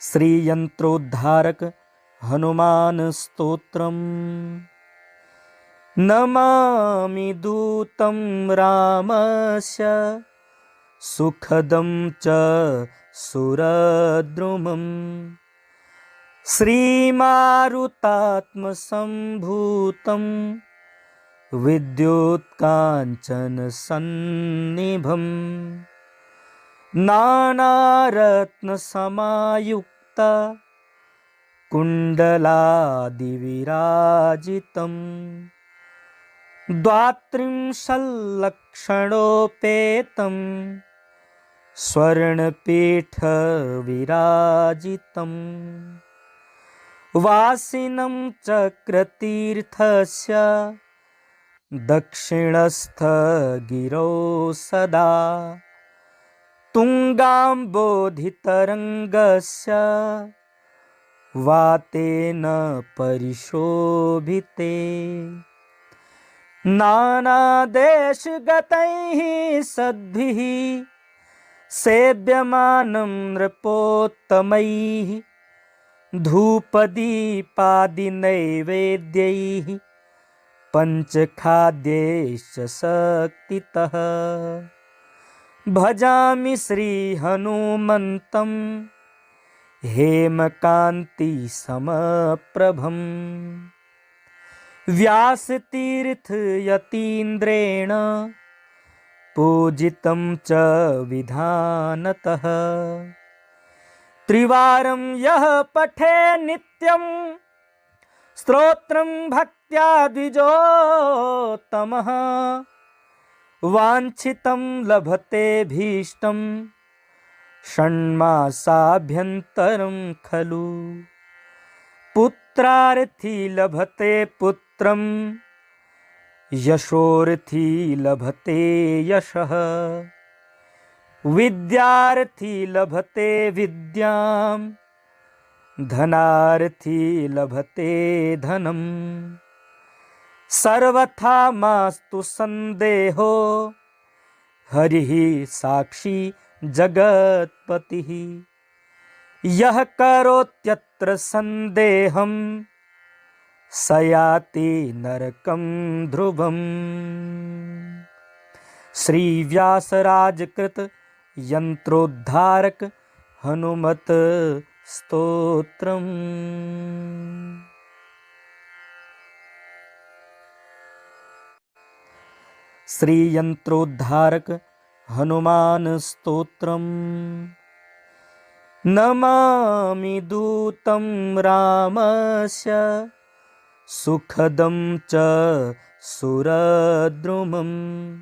श्रीयंत्रोद्धारक हनुमान स्तोत्रम्। नमामि दूतं रामस्य सुखदं च सुरद्रुमम्। श्रीमारुतात्मसम्भूतं विद्युत्काञ्चनसन्निभम्। नानारत्नसमायुक्त कुण्डलादिविराजितम्। द्वात्रिंशल्लक्षणोपेतं स्वर्णपीठविराजितम्। वासिनं चक्रतीर्थस्य दक्षिणस्थगिरौ सदा। तुङ्गाम्बोधितरङ्गस्य वातेन परिशोभिते। नानादेशगतैः सद्भिः सेव्यमानं नृपोत्तमैः। धूपदीपादिनैवेद्यैः पञ्चखाद्यैश्च शक्तितः। भजामि श्रीहनुमन्तं हेमकान्तिसमप्रभम्। व्यासतीर्थयतीन्द्रेण पूजितं च विधानतः। त्रिवारं यः पठे नित्यं स्तोत्रं भक्त्या द्विजोत्तमः। वाञ्छितं लभते भीष्टं षण्मासाभ्यन्तरं खलु। पुत्रार्थी लभते पुत्रं यशोर्थी लभते यशः। विद्यार्थी लभते विद्यां धनार्थी लभते धनम्। सर्वथा मास्तु संदेहो हरिः साक्षी जगत्पतिः। यः करोत्यत्र संदेहं स याति नरकं ध्रुवम्। श्री व्यासराजकृत यंत्रोद्धारक हनुमत स्तोत्रम्। श्रीयंत्रोद्धारक हनुमान स्तोत्रम्। नमामि दूतं रामस्य सुखदं च सुरद्रुमम्।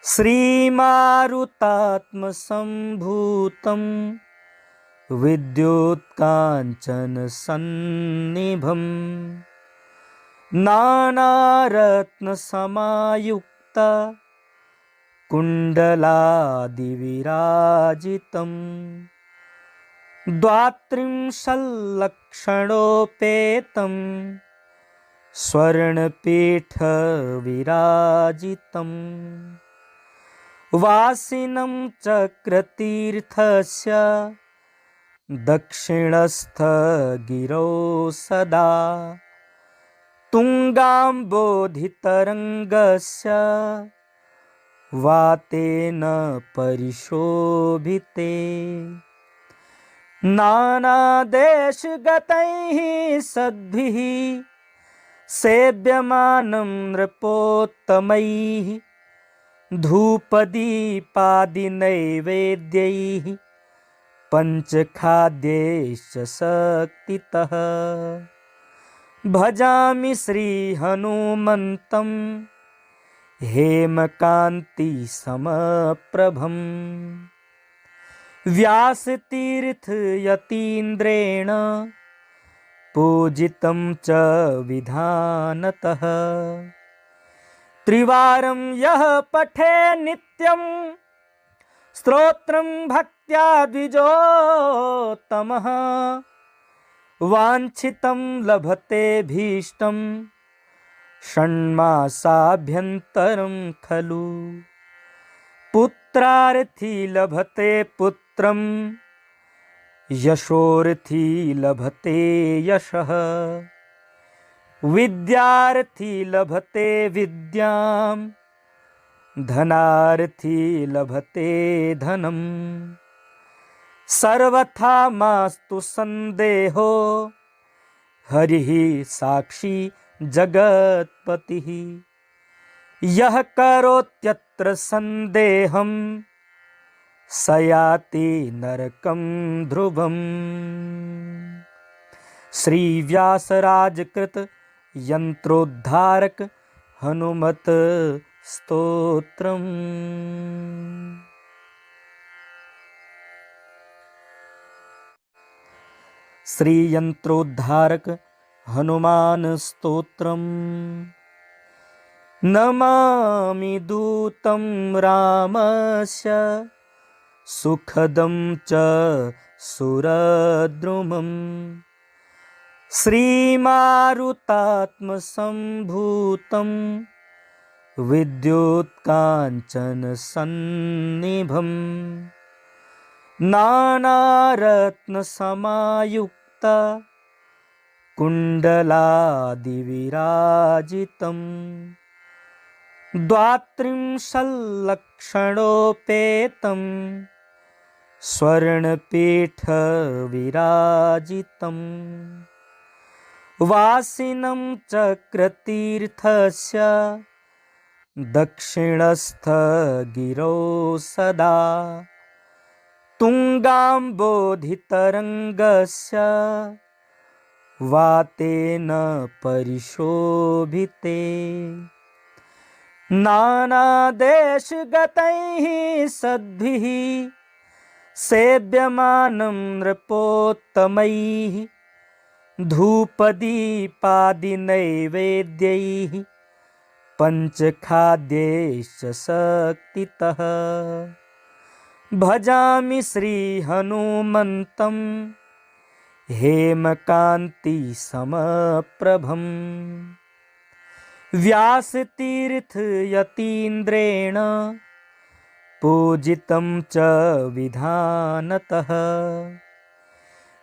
श्रीमारुतात्मसम्भूतं विद्युत्काञ्चनसन्निभम्। नानारत्नसमायुक्त कुण्डलादिविराजितम्। द्वात्रिंशल्लक्षणोपेतं स्वर्णपीठविराजितम्। वासिनं चक्रतीर्थस्य दक्षिणस्थगिरौ सदा। तुङ्गाम्बोधितरङ्गस्य वातेन परिशोभिते। नानादेशगतैः सद्भिः सेव्यमानं नृपोत्तमैः। धूपदीपादिनैवेद्यैः पञ्चखाद्यैश्च शक्तितः। भजामि श्रीहनुमन्तं हेमकान्तिसमप्रभम्। व्यासतीर्थयतीन्द्रेण पूजितं च विधानतः। त्रिवारं यः पठे नित्यं स्तोत्रं भक्त्या द्विजोत्तमः। वाञ्छितं लभते भीष्टं षण्मासाभ्यन्तरं खलु। पुत्रार्थी लभते पुत्रं यशोर्थी लभते यशः विद्यार्थी लभते विद्यां धनार्थी लभते धनम् सर्वथा मास्तु संदेहो हरिः साक्षी जगत्पतिः यः करोत्यत्र संदेहं स याति नरकं ध्रुवम्। श्री व्यासराज कृत यंत्रोद्धारक हनुमत स्तोत्रम्। श्री यंत्रोद्धारक हनुमान स्तोत्रम्। नमामि दूतं रामस्य सुखदं च सुरद्रुमम् श्रीमारुतात्मसम्भूतं विद्युत्काञ्चनसन्निभम् नानारत्नसमायुक्ता कुण्डलादिविराजितम् द्वात्रिंशल्लक्षणोपेतं स्वर्णपीठविराजितम् वासिनं चक्रतीर्थस्य दक्षिणस्थगिरौ सदा तुङ्गाम्बोधितरङ्गस्य वातेन परिशोभिते नानादेशगतैः सद्भिः सेव्यमानं नृपोत्तमैः धूपदीपादिनैवेद्यैः पञ्चखाद्यैश्च शक्तितः भजामि श्रीहनुमन्तं हेमकान्तिसमप्रभम् व्यासतीर्थयतीन्द्रेण पूजितं च विधानतः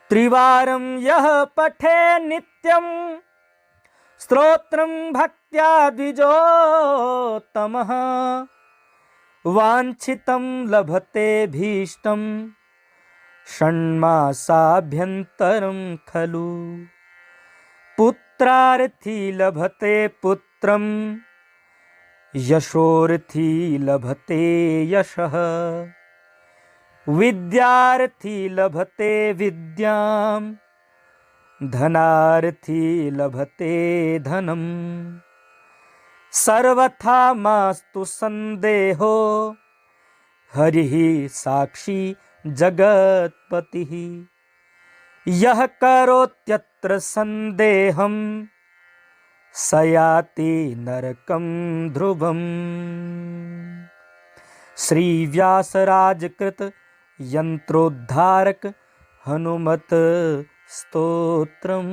त्रिवारं यः पठे नित्यं स्तोत्रं भक्त्या द्विजोत्तमः वाञ्छितं लभते भीष्टं षण्मासाभ्यन्तरं खलु पुत्रार्थी लभते पुत्रं यशोर्थी लभते यशः विद्यार्थी लभते विद्यां धनार्थी लभते धनम् सर्वथा मास्तु संदेहो हरिः साक्षी जगत्पतिः यः करोत्यत्र संदेहं स याति नरकं ध्रुवम्। श्री व्यासराज कृत यंत्रोद्धारक हनुमत स्तोत्रम्।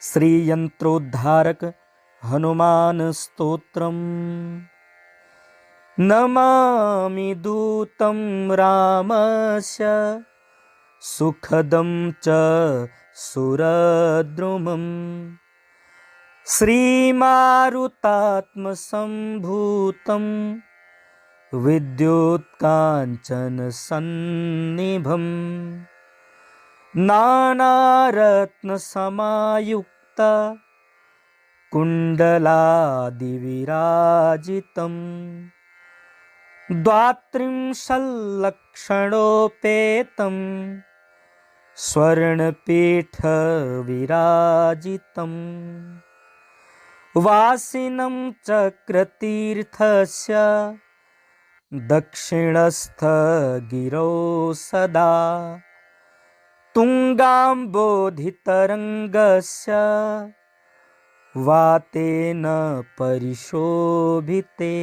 श्री यंत्रोद्धारक हनुमान स्तोत्रम्। नमामि दूतं रामस्य सुखदं च सुरद्रुमम् श्रीमारुतात्मसम्भूतं विद्युत्काञ्चनसन्निभम् नानारत्नसमायुक्ता कुण्डलादिविराजितम् द्वात्रिंशल्लक्षणोपेतं स्वर्णपीठविराजितम् वासिनं चक्रतीर्थस्य दक्षिणस्थगिरौ सदा तुङ्गाम्बोधितरङ्गस्य वातेन परिशोभिते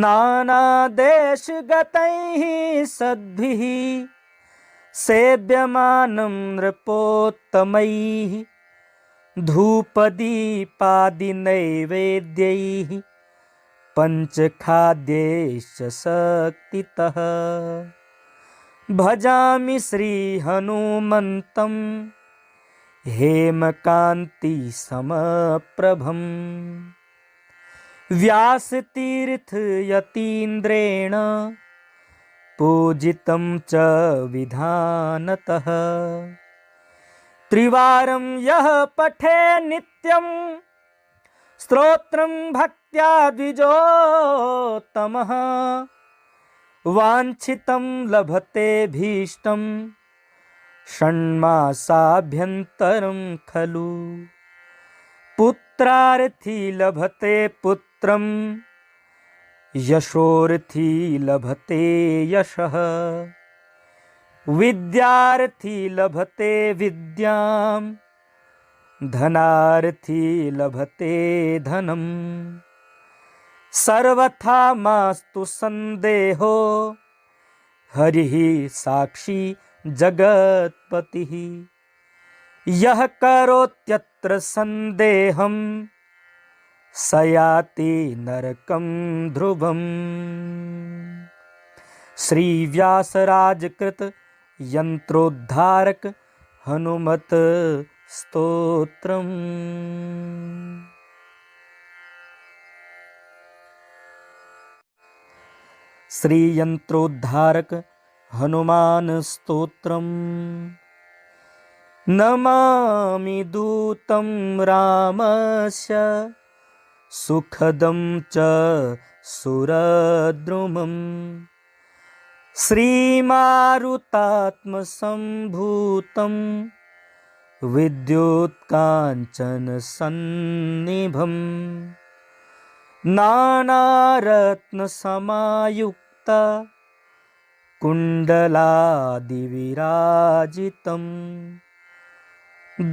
नानादेशगतैः सद्भिः सेव्यमानं नृपोत्तमैः धूपदीपादिनैवेद्यैः पंचखाद्यैश्च शक्तितः भजामि श्रीहनुमन्तं हेमकान्ति समप्रभम् व्यासतीर्थयतीन्द्रेण पूजितं च विधानतः त्रिवारं यः पठे नित्यं स्तोत्रं भक्त्या द्विजोत्तमः वाञ्छितं लभते भीष्टं षण्मासाभ्यन्तरं खलु पुत्रार्थी लभते पुत्रं यशोर्थी लभते यशः विद्यार्थी लभते विद्यां धनार्थी लभते धनम् सर्वथा मास्तु संदेहो हरिः साक्षी जगत्पतिः यः करोत्यत्र संदेहं स याति नरकं ध्रुवम्। श्री व्यासराज कृत यंत्रोद्धारक हनुमत स्तोत्रम्। श्री यंत्रोद्धारक हनुमान स्तोत्रम्। नमामि दूतं रामस्य सुखदं च सुरद्रुमम् श्रीमारुतात्मसम्भूतं विद्युत्काञ्चनसन्निभम् नानारत्नसमायुक्त कुण्डलादिविराजितं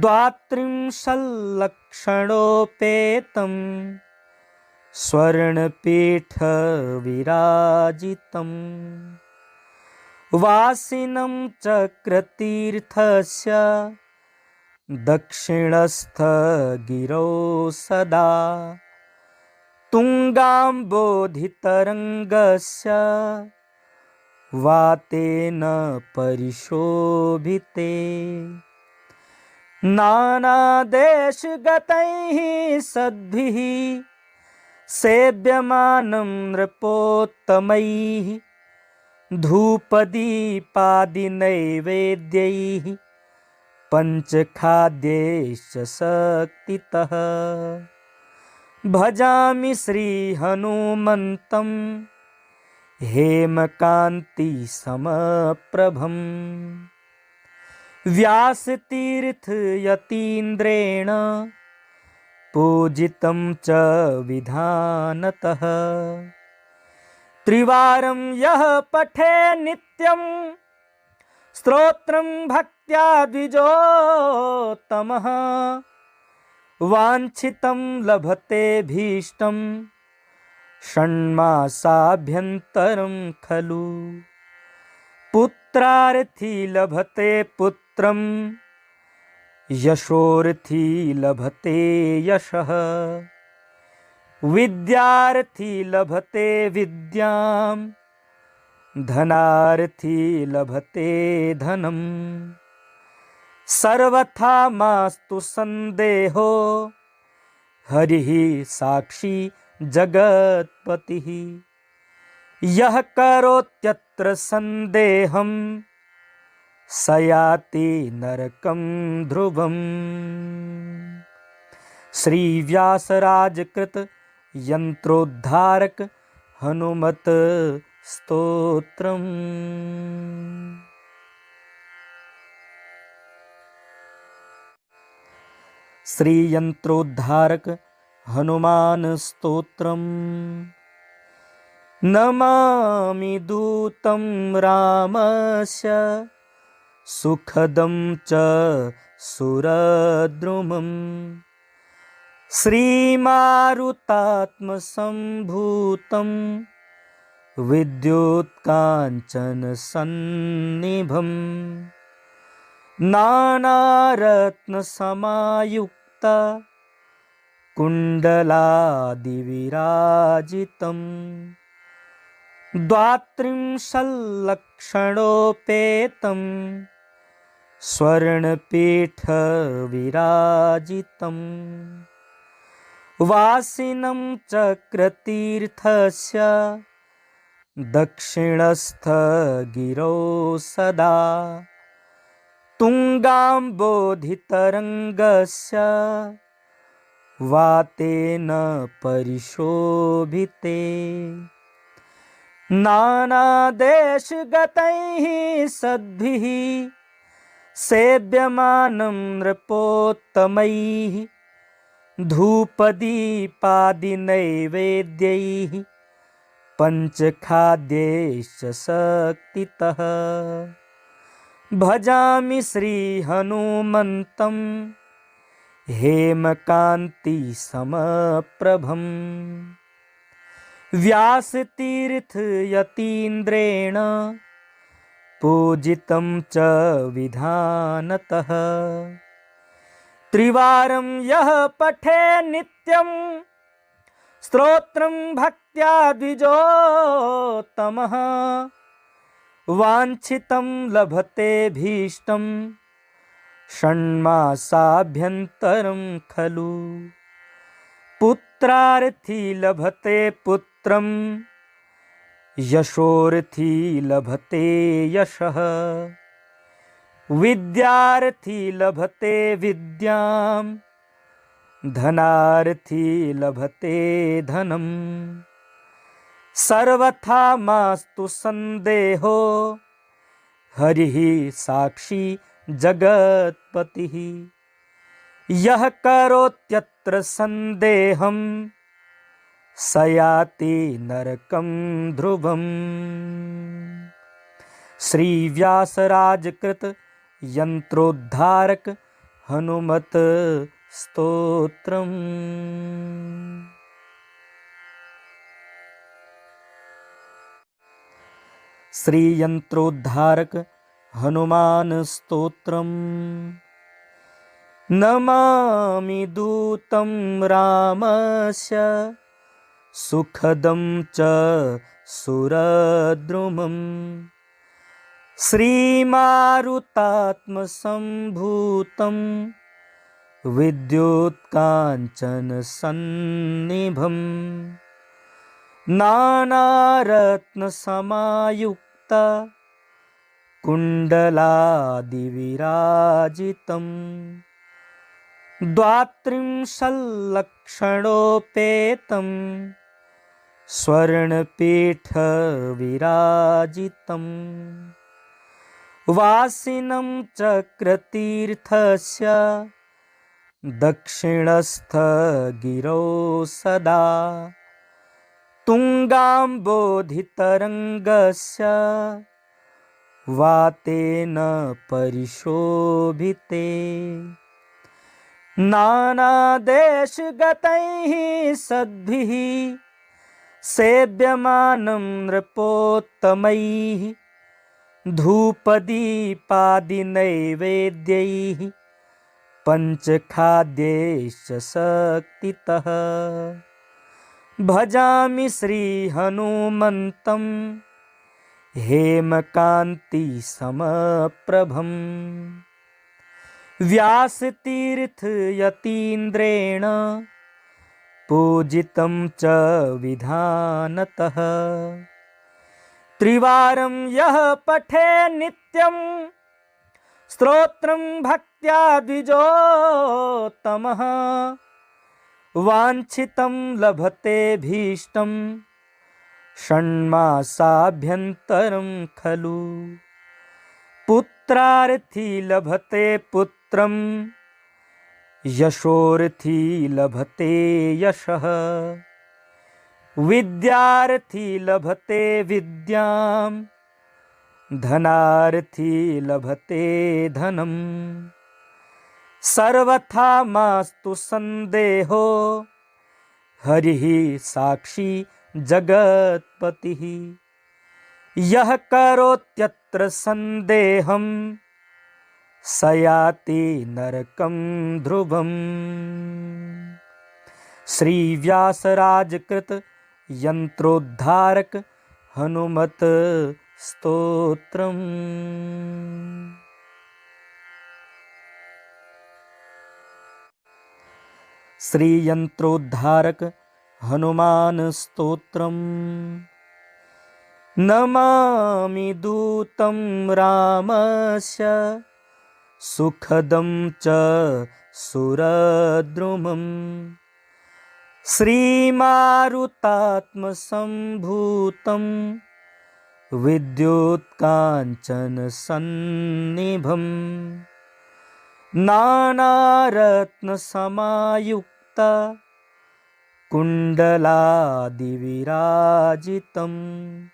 द्वात्रिंशल्लक्षणोपेतं स्वर्णपीठविराजितं वासिनं चक्रतीर्थस्य दक्षिणस्थगिरौ सदा तुङ्गाम्बोधितरङ्गस्य वातेन परिशोभिते नानादेशगतैः सद्भिः सेव्यमानं नृपोत्तमैः धूपदीपादिनैवेद्यैः पञ्चखाद्यैश्च शक्तितः भजामि श्रीहनुमन्तं हेमकान्ति समप्रभम् व्यासतीर्थयतीन्द्रेण पूजितं च विधानतः त्रिवारं यः पठे नित्यं स्तोत्रं भक्त्या द्विजोत्तमः वाञ्छितं लभते भीष्टं षण्मासाभ्यन्तरं खलु पुत्रार्थी लभते पुत्रं यशोर्थी लभते यशः विद्यार्थी लभते विद्यां धनार्थी लभते धनम् सर्वथा मास्तु संदेहो हरिः साक्षी जगत्पतिः यः करोत्यत्र संदेहं स याति नरकं ध्रुवम्। श्री व्यासराज कृत यंत्रोद्धारक हनुमत स्तोत्रम्। श्री यंत्रोद्धारक हनुमान स्तोत्रम्। नमामि दूतं रामस्य सुखदं च सुरद्रुमम् श्रीमारुतात्मसम्भूतं विद्युत्काञ्चनसन्निभम् नानारत्नसमायुक्त कुण्डलादिविराजितं द्वात्रिंशल्लक्षणोपेतं स्वर्णपीठविराजितं वासिनं चक्रतीर्थस्य दक्षिणस्थगिरौ सदा तुङ्गाम्बोधितरङ्गस्य वातेन परिशोभिते नानादेशगतैः सद्भिः सेव्यमानं नृपोत्तमैः धूपदीपादिनैवेद्यैः पञ्चखाद्यैश्च शक्तितः भजामि श्रीहनुमन्तं हेमकान्तिसमप्रभं व्यासतीर्थयतीन्द्रेण पूजितं च विधानतः त्रिवारं यः पठे नित्यं स्तोत्रं भक्त्या द्विजोत्तमः वाञ्छितं लभते भीष्टं षण्मासाभ्यन्तरं खलु पुत्रार्थी लभते पुत्रं यशोर्थी लभते यशः विद्यार्थी लभते विद्यां धनार्थी लभते धनं सर्वथा मास्तु संदेहो हरिः साक्षी जगत्पतिः यः करोत्यत्र संदेहं स याति नरकं ध्रुवम्। श्री व्यासराजकृत यंत्रोद्धारक हनुमत स्तोत्रम्। श्री यंत्रोद्धारक हनुमान स्तोत्रम्। नमामि दूतं रामस्य सुखदं च सुरद्रुमम् श्रीमारुतात्मसम्भूतं विद्युत्काञ्चनसन्निभं नानारत्नसमायुक्त कुण्डलादिविराजितं द्वात्रिंशल्लक्षणोपेतं स्वर्णपीठविराजितं वासिनं चक्रतीर्थस्य दक्षिणस्थगिरौ सदा तुङ्गाम्बोधितरङ्गस्य वातेन परिशोभिते नानादेशगतैः सद्भिः सेव्यमानं नृपोत्तमैः धूपदीपादिनैवेद्यैः पञ्चखाद्यैश्च शक्तितः भजामि श्रीहनुमन्तं हेमकान्तिसमप्रभं व्यासतीर्थयतीन्द्रेण पूजितं च विधानतः त्रिवारं यः पठे नित्यं स्तोत्रं भक्त्या द्विजोत्तमः वाञ्छितं लभते भीष्टं षण्मासाभ्यन्तरं खलु पुत्रार्थी लभते पुत्रं यशोर्थी लभते यशः विद्यार्थी लभते विद्यां धनार्थी लभते धनं सर्वथा मास्तु संदेहो हरिः साक्षी जगत्पतिः यः करोत्यत्र संदेहं स याति नरकं ध्रुवम्। श्री व्यासराजकृत यंत्रोद्धारक हनुमत स्तोत्रम्। श्री यंत्रोद्धारक हनुमान स्तोत्रम्। नमामि दूतं रामस्य सुखदं च सुरद्रुमम्। श्रीमारुतात्मसम्भूतं विद्युत्काञ्चनसन्निभम्। नानारत्नसमायुक्त कुण्डलादिविराजितम्।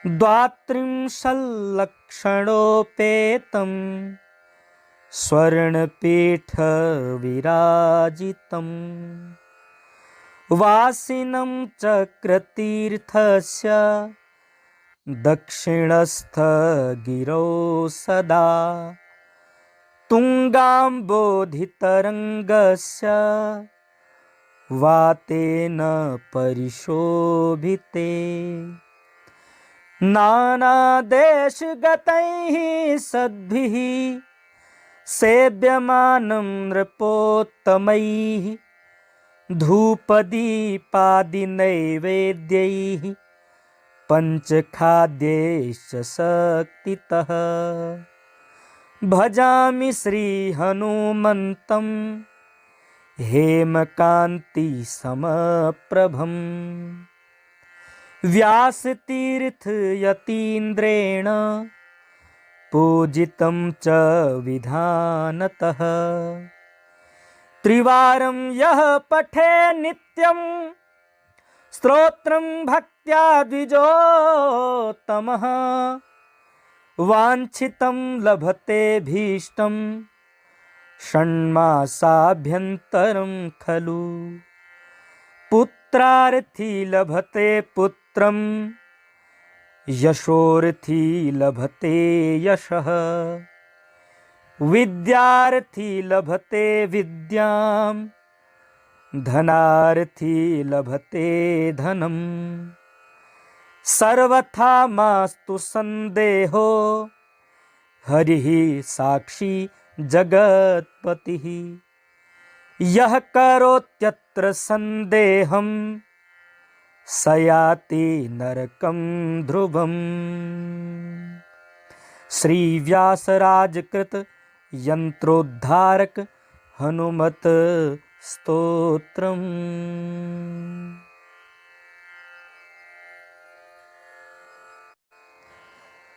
द्वात्रिंशल्लक्षणोपेतं स्वर्णपीठविराजितम्। वासिनं चक्रतीर्थस्य दक्षिणस्थगिरौ सदा। तुङ्गाम्बोधितरङ्गस्य वातेन परिशोभिते। नानादेशगतैः सद्भिः सेव्यमानं नृपोत्तमैः। धूपदीपादिनैवेद्यैः पञ्चखाद्यैश्च शक्तितः। भजामि श्रीहनुमन्तं हेमकान्तिसमप्रभम्। व्यासतीर्थयतीन्द्रेण पूजितं च विधानतः। त्रिवारं यः पठे नित्यं स्तोत्रं भक्त्या द्विजोत्तमः। वाञ्छितं लभते भीष्टं षण्मासाभ्यन्तरं खलु। पुत्रार्थी लभते पुत्रं यशोर्थी लभते यशः। विद्यार्थी लभते विद्यां धनार्थी लभते धनम्। सर्वथा मास्तु संदेहो हरिः साक्षी जगत्पतिः। यः करोत्यत्र संदेहं स याति नरकं ध्रुवम्। श्री व्यासराजकृत यंत्रोद्धारक हनुमत स्तोत्रम्।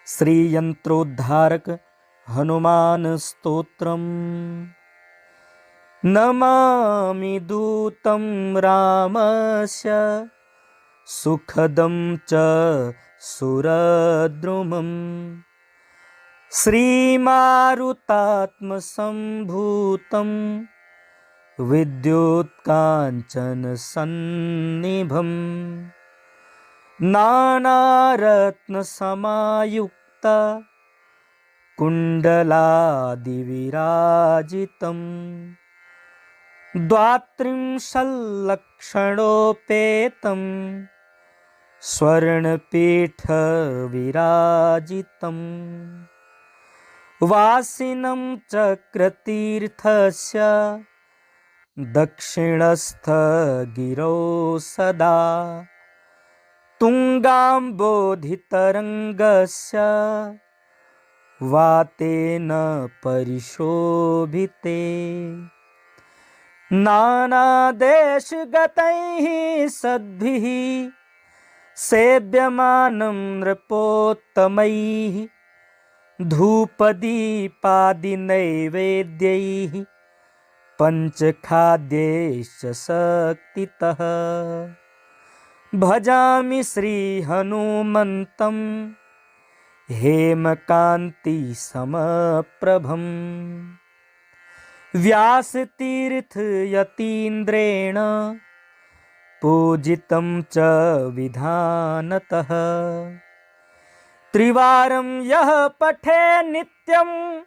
श्री यंत्रोद्धारक हनुमान स्तोत्रम्। नमामि दूतं रामस्य सुखदं च सुरद्रुमम्। श्रीमारुतात्मसम्भूतं विद्युत्काञ्चनसन्निभम्। नानारत्नसमायुक्त कुण्डलादिविराजितम्। द्वात्रिंशल्लक्षणोपेतं स्वर्णपीठविराजितम्। वासिनं चक्रतीर्थस्य दक्षिणस्थगिरौ सदा। तुङ्गाम्बोधितरङ्गस्य वातेन परिशोभिते। नानादेशगतैः सद्भिः सेव्यमानं नृपोत्तमैः। धूपदीपादिनैवेद्यैः पञ्चखाद्यैश्च शक्तितः। भजामि श्रीहनुमन्तं हेमकान्तिसमप्रभम्। व्यासतीर्थयतीन्द्रेण पूजितं च विधानतः। त्रिवारं यः पठे नित्यं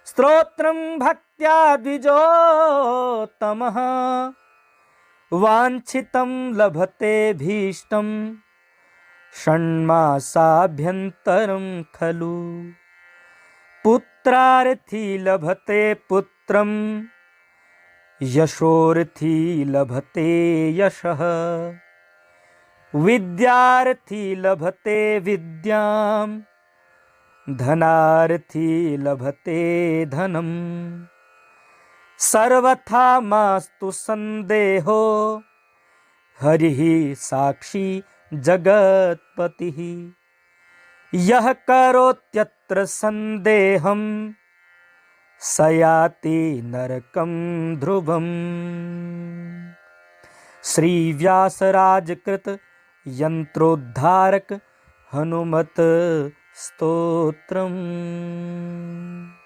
स्तोत्रं भक्त्या द्विजोत्तमः। वाञ्छितं लभते भीष्टं षण्मासाभ्यन्तरं खलु। पुत्रार्थी लभते पुत्रं यशोर्थी लभते यशः। विद्यार्थी लभते विद्यां धनार्थी लभते धनम्। सर्वथा मास्तु संदेहो हरिः साक्षी जगत्पतिः। यः करोत्यत्र संदेहं स याति नरकं ध्रुवम्। श्री व्यासराजकृत यंत्रोद्धारक हनुमत स्तोत्रम्।